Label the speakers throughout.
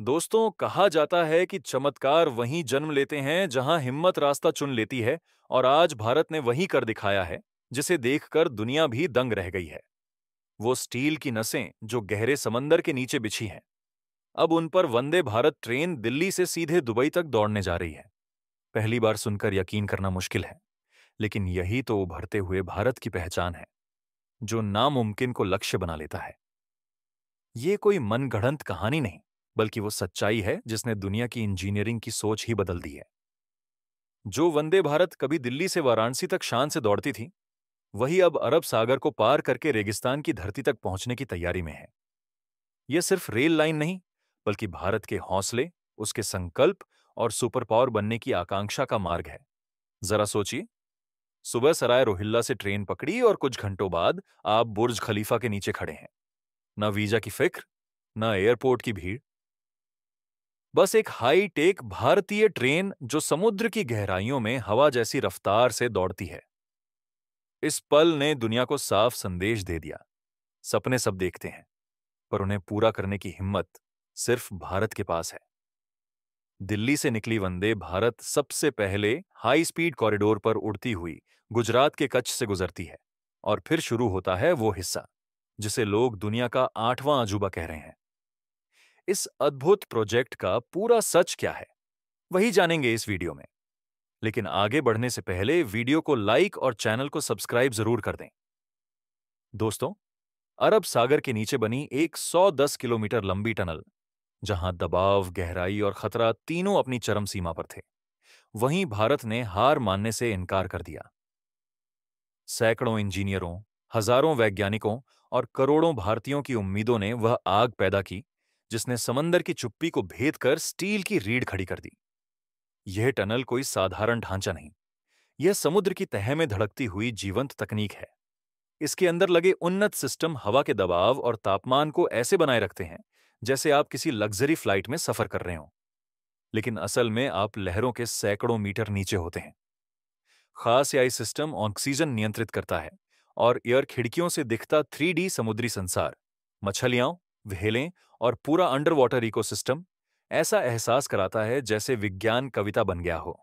Speaker 1: दोस्तों, कहा जाता है कि चमत्कार वहीं जन्म लेते हैं जहां हिम्मत रास्ता चुन लेती है। और आज भारत ने वही कर दिखाया है, जिसे देखकर दुनिया भी दंग रह गई है। वो स्टील की नसें जो गहरे समंदर के नीचे बिछी हैं, अब उन पर वंदे भारत ट्रेन दिल्ली से सीधे दुबई तक दौड़ने जा रही है। पहली बार सुनकर यकीन करना मुश्किल है, लेकिन यही तो उभरते हुए भारत की पहचान है, जो नामुमकिन को लक्ष्य बना लेता है। ये कोई मनगढ़ंत कहानी नहीं, बल्कि वो सच्चाई है जिसने दुनिया की इंजीनियरिंग की सोच ही बदल दी है। जो वंदे भारत कभी दिल्ली से वाराणसी तक शान से दौड़ती थी, वही अब अरब सागर को पार करके रेगिस्तान की धरती तक पहुंचने की तैयारी में है। यह सिर्फ रेल लाइन नहीं, बल्कि भारत के हौसले, उसके संकल्प और सुपर पावर बनने की आकांक्षा का मार्ग है। जरा सोचिए, सुबह सराय रोहिल्ला से ट्रेन पकड़ी और कुछ घंटों बाद आप बुर्ज खलीफा के नीचे खड़े हैं। न वीजा की फिक्र, न एयरपोर्ट की भीड़, बस एक हाई टेक भारतीय ट्रेन जो समुद्र की गहराइयों में हवा जैसी रफ्तार से दौड़ती है। इस पल ने दुनिया को साफ संदेश दे दिया। सपने सब देखते हैं, पर उन्हें पूरा करने की हिम्मत सिर्फ भारत के पास है। दिल्ली से निकली वंदे भारत सबसे पहले हाई स्पीड कॉरिडोर पर उड़ती हुई गुजरात के कच्छ से गुजरती है। और फिर शुरू होता है वो हिस्सा जिसे लोग दुनिया का 8वां अजूबा कह रहे हैं। इस अद्भुत प्रोजेक्ट का पूरा सच क्या है, वही जानेंगे इस वीडियो में। लेकिन आगे बढ़ने से पहले वीडियो को लाइक और चैनल को सब्सक्राइब जरूर कर दें। दोस्तों, अरब सागर के नीचे बनी एक 110 किलोमीटर लंबी टनल, जहां दबाव, गहराई और खतरा तीनों अपनी चरम सीमा पर थे, वहीं भारत ने हार मानने से इनकार कर दिया। सैकड़ों इंजीनियरों, हजारों वैज्ञानिकों और करोड़ों भारतीयों की उम्मीदों ने वह आग पैदा की, जिसने समंदर की चुप्पी को भेद कर स्टील की रीढ़ खड़ी कर दी। यह टनल कोई साधारण ढांचा नहीं, यह समुद्र की तह में धड़कती हुई जीवंत तकनीक है। इसके अंदर लगे उन्नत सिस्टम हवा के दबाव और तापमान को ऐसे बनाए रखते हैं जैसे आप किसी लग्जरी फ्लाइट में सफर कर रहे हो, लेकिन असल में आप लहरों के सैकड़ों मीटर नीचे होते हैं। खास एआई सिस्टम ऑक्सीजन नियंत्रित करता है और एयर खिड़कियों से दिखता 3D समुद्री संसार, मछलियां, व्हेलें और पूरा अंडर वाटर इकोसिस्टम ऐसा एहसास कराता है जैसे विज्ञान कविता बन गया हो।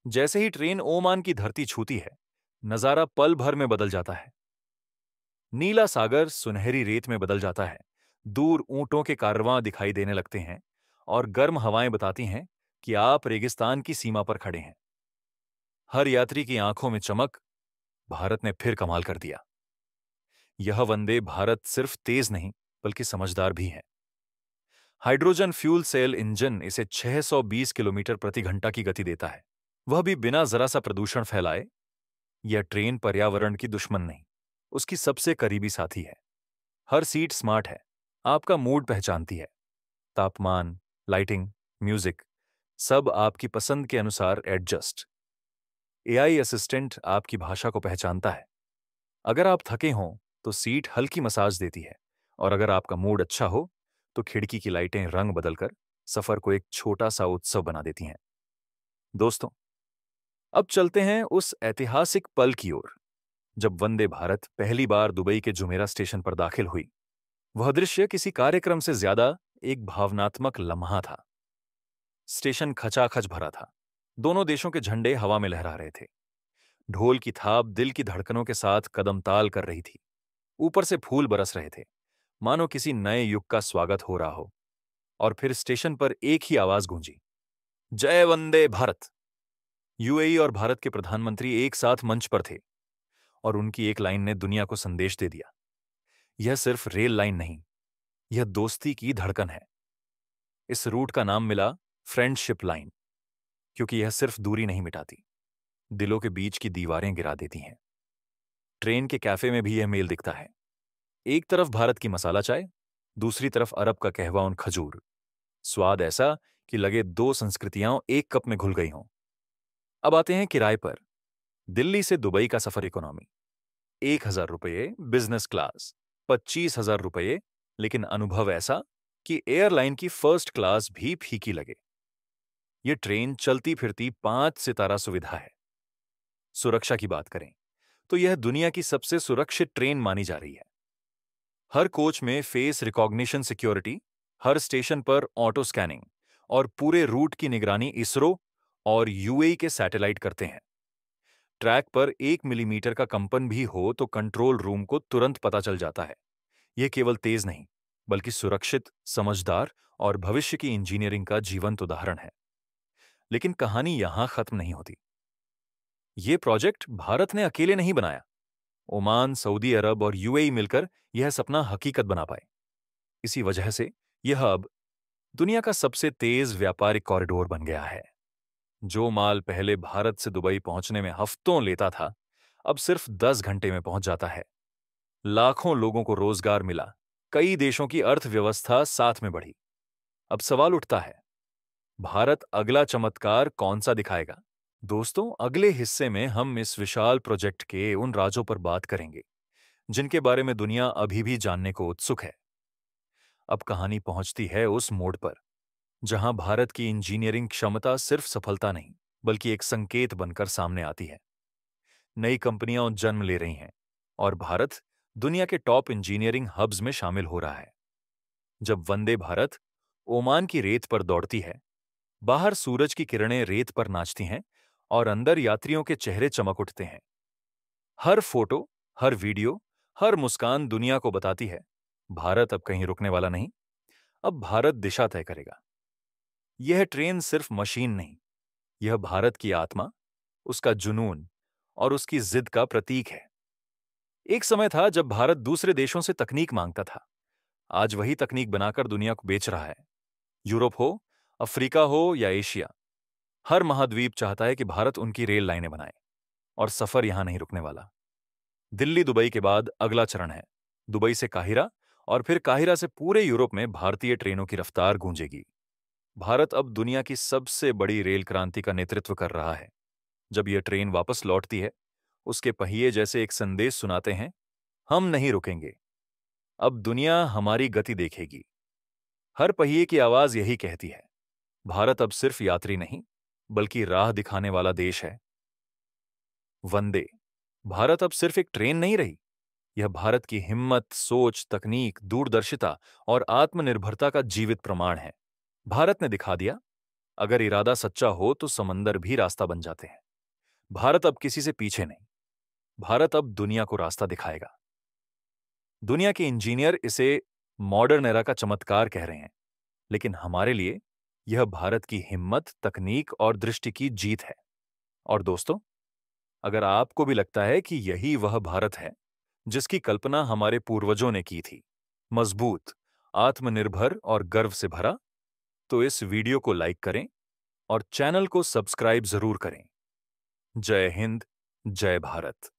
Speaker 1: जैसे ही ट्रेन ओमान की धरती छूती है, नजारा पल भर में बदल जाता है। नीला सागर सुनहरी रेत में बदल जाता है, दूर ऊंटों के कारवां दिखाई देने लगते हैं और गर्म हवाएं बताती हैं कि आप रेगिस्तान की सीमा पर खड़े हैं। हर यात्री की आंखों में चमक, भारत ने फिर कमाल कर दिया। यह वंदे भारत सिर्फ तेज नहीं, बल्कि समझदार भी है। हाइड्रोजन फ्यूल सेल इंजन इसे 620 किलोमीटर प्रति घंटा की गति देता है, वह भी बिना जरा सा प्रदूषण फैलाए। यह ट्रेन पर्यावरण की दुश्मन नहीं, उसकी सबसे करीबी साथी है। हर सीट स्मार्ट है, आपका मूड पहचानती है। तापमान, लाइटिंग, म्यूजिक, सब आपकी पसंद के अनुसार एडजस्ट। एआई असिस्टेंट आपकी भाषा को पहचानता है। अगर आप थके हों तो सीट हल्की मसाज देती है, और अगर आपका मूड अच्छा हो तो खिड़की की लाइटें रंग बदलकर सफर को एक छोटा सा उत्सव बना देती हैं। दोस्तों, अब चलते हैं उस ऐतिहासिक पल की ओर जब वंदे भारत पहली बार दुबई के जुमेरा स्टेशन पर दाखिल हुई। वह दृश्य किसी कार्यक्रम से ज्यादा एक भावनात्मक लम्हा था। स्टेशन खचाखच भरा था, दोनों देशों के झंडे हवा में लहरा रहे थे। ढोल की थाप दिल की धड़कनों के साथ कदम ताल कर रही थी। ऊपर से फूल बरस रहे थे, मानो किसी नए युग का स्वागत हो रहा हो। और फिर स्टेशन पर एक ही आवाज गूंजी, जय वंदे भारत। यूएई और भारत के प्रधानमंत्री एक साथ मंच पर थे, और उनकी एक लाइन ने दुनिया को संदेश दे दिया। यह सिर्फ रेल लाइन नहीं, यह दोस्ती की धड़कन है। इस रूट का नाम मिला फ्रेंडशिप लाइन, क्योंकि यह सिर्फ दूरी नहीं मिटाती, दिलों के बीच की दीवारें गिरा देती हैं। ट्रेन के कैफे में भी यह मेल दिखता है। एक तरफ भारत की मसाला चाय, दूसरी तरफ अरब का कहवा खजूर। स्वाद ऐसा कि लगे दो संस्कृतियां एक कप में घुल गई हों। अब आते हैं किराए पर। दिल्ली से दुबई का सफर इकोनॉमी, 1,000 रुपये बिजनेस क्लास, 25,000 रुपये, लेकिन अनुभव ऐसा कि एयरलाइन की फर्स्ट क्लास भी फीकी लगे। यह ट्रेन चलती फिरती 5 सितारा सुविधा है। सुरक्षा की बात करें तो यह दुनिया की सबसे सुरक्षित ट्रेन मानी जा रही है। हर कोच में फेस रिकॉग्निशन सिक्योरिटी, हर स्टेशन पर ऑटो स्कैनिंग और पूरे रूट की निगरानी इसरो और यूएई के सैटेलाइट करते हैं। ट्रैक पर 1 मिलीमीटर का कंपन भी हो तो कंट्रोल रूम को तुरंत पता चल जाता है। यह केवल तेज नहीं, बल्कि सुरक्षित, समझदार और भविष्य की इंजीनियरिंग का जीवंत उदाहरण है। लेकिन कहानी यहां खत्म नहीं होती। यह प्रोजेक्ट भारत ने अकेले नहीं बनाया। ओमान, सऊदी अरब और यूएई मिलकर यह सपना हकीकत बना पाए। इसी वजह से यह अब दुनिया का सबसे तेज व्यापारिक कॉरिडोर बन गया है। जो माल पहले भारत से दुबई पहुंचने में हफ्तों लेता था, अब सिर्फ 10 घंटे में पहुंच जाता है। लाखों लोगों को रोजगार मिला, कई देशों की अर्थव्यवस्था साथ में बढ़ी। अब सवाल उठता है, भारत अगला चमत्कार कौन सा दिखाएगा? दोस्तों, अगले हिस्से में हम इस विशाल प्रोजेक्ट के उन राजों पर बात करेंगे जिनके बारे में दुनिया अभी भी जानने को उत्सुक है। अब कहानी पहुंचती है उस मोड़ पर जहां भारत की इंजीनियरिंग क्षमता सिर्फ सफलता नहीं, बल्कि एक संकेत बनकर सामने आती है। नई कंपनियां जन्म ले रही हैं और भारत दुनिया के टॉप इंजीनियरिंग हब्स में शामिल हो रहा है। जब वंदे भारत ओमान की रेत पर दौड़ती है, बाहर सूरज की किरणें रेत पर नाचती हैं और अंदर यात्रियों के चेहरे चमक उठते हैं। हर फोटो, हर वीडियो, हर मुस्कान दुनिया को बताती है, भारत अब कहीं रुकने वाला नहीं, अब भारत दिशा तय करेगा। यह ट्रेन सिर्फ मशीन नहीं, यह भारत की आत्मा, उसका जुनून और उसकी जिद का प्रतीक है। एक समय था जब भारत दूसरे देशों से तकनीक मांगता था। आज वही तकनीक बनाकर दुनिया को बेच रहा है। यूरोप हो, अफ्रीका हो या एशिया, हर महाद्वीप चाहता है कि भारत उनकी रेल लाइनें बनाए। और सफर यहां नहीं रुकने वाला। दिल्ली दुबई के बाद अगला चरण है दुबई से काहिरा, और फिर काहिरा से पूरे यूरोप में भारतीय ट्रेनों की रफ्तार गूंजेगी। भारत अब दुनिया की सबसे बड़ी रेल क्रांति का नेतृत्व कर रहा है। जब यह ट्रेन वापस लौटती है, उसके पहिए जैसे एक संदेश सुनाते हैं, हम नहीं रुकेंगे, अब दुनिया हमारी गति देखेगी। हर पहिए की आवाज यही कहती है, भारत अब सिर्फ यात्री नहीं, बल्कि राह दिखाने वाला देश है। वंदे भारत अब सिर्फ एक ट्रेन नहीं रही, यह भारत की हिम्मत, सोच, तकनीक, दूरदर्शिता और आत्मनिर्भरता का जीवित प्रमाण है। भारत ने दिखा दिया, अगर इरादा सच्चा हो तो समंदर भी रास्ता बन जाते हैं। भारत अब किसी से पीछे नहीं, भारत अब दुनिया को रास्ता दिखाएगा। दुनिया के इंजीनियर इसे मॉडर्न एरा का चमत्कार कह रहे हैं, लेकिन हमारे लिए यह भारत की हिम्मत, तकनीक और दृष्टि की जीत है। और दोस्तों, अगर आपको भी लगता है कि यही वह भारत है जिसकी कल्पना हमारे पूर्वजों ने की थी, मजबूत, आत्मनिर्भर और गर्व से भरा, तो इस वीडियो को लाइक करें और चैनल को सब्सक्राइब जरूर करें। जय हिंद, जय भारत।